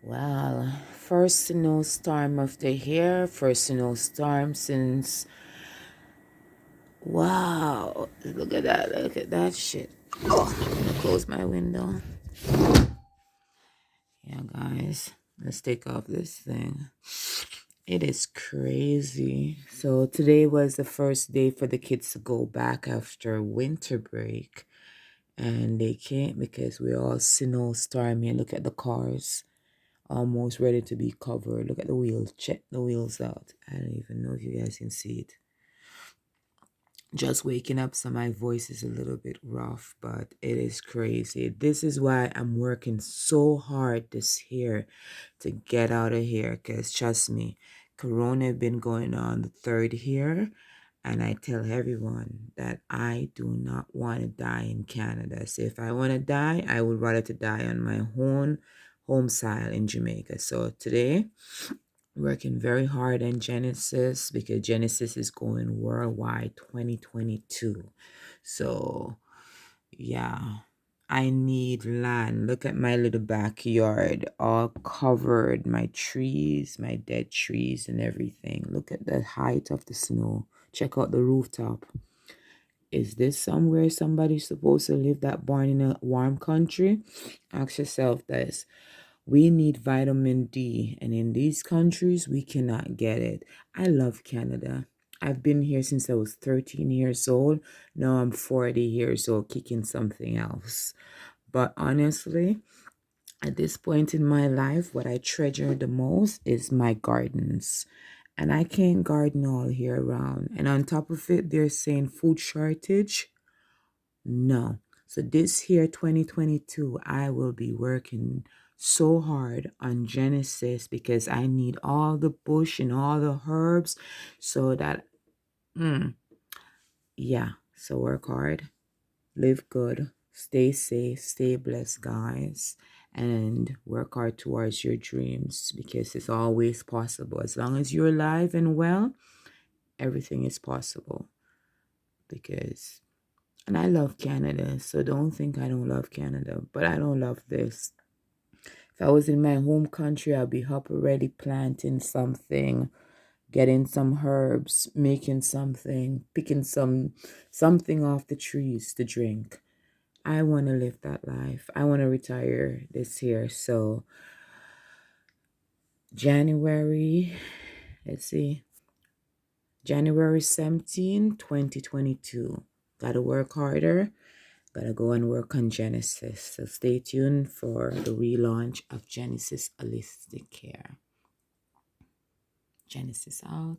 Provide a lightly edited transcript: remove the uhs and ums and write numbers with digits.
Well, first snowstorm of the year, first snowstorm since. Wow, look at that shit. Oh, I'm gonna close my window. Yeah, guys, let's take off this thing. It is crazy. So, today was the first day for the kids to go back after winter break, and they can't because we're all snowstormy. Look at the cars. Almost ready to be covered. Look at the wheels. Check the wheels out. I don't even know if you guys can see it. Just waking up, so my voice is a little bit rough, but it is crazy. This is why I'm working so hard this year to get out of here. Because trust me, Corona been going on the third year. And I tell everyone that I do not want to die in Canada. So if I want to die, I would rather to die on my own home soil in Jamaica. So today, working very hard on Genesis because Genesis is going worldwide 2022. So yeah, I need land. Look at my little backyard, all covered, my trees, my dead trees and everything. Look at the height of the snow. Check out the rooftop. Is this somewhere somebody's supposed to live that born in a warm country? Ask yourself this. We need vitamin D, and in these countries, we cannot get it. I love Canada. I've been here since I was 13 years old. Now I'm 40 years old, kicking something else. But honestly, at this point in my life, what I treasure the most is my gardens. And I can't garden all year round. And on top of it, they're saying food shortage. No. So this year, 2022, I will be working so hard on Genesis because I need all the bush and all the herbs so that, mm, yeah. So work hard, live good, stay safe, stay blessed, guys, and work hard towards your dreams because it's always possible. As long as you're alive and well, everything is possible because and I love Canada, so don't think I don't love Canada, but I don't love this. If I was in my home country, I'd be up already planting something, getting some herbs, making something, picking something off the trees to drink. I want to live that life. I want to retire this year. So January, let's see, January 17, 2022. Gotta work harder. Gotta go and work on Genesis. So stay tuned for the relaunch of Genesis Holistic Care. Genesis out.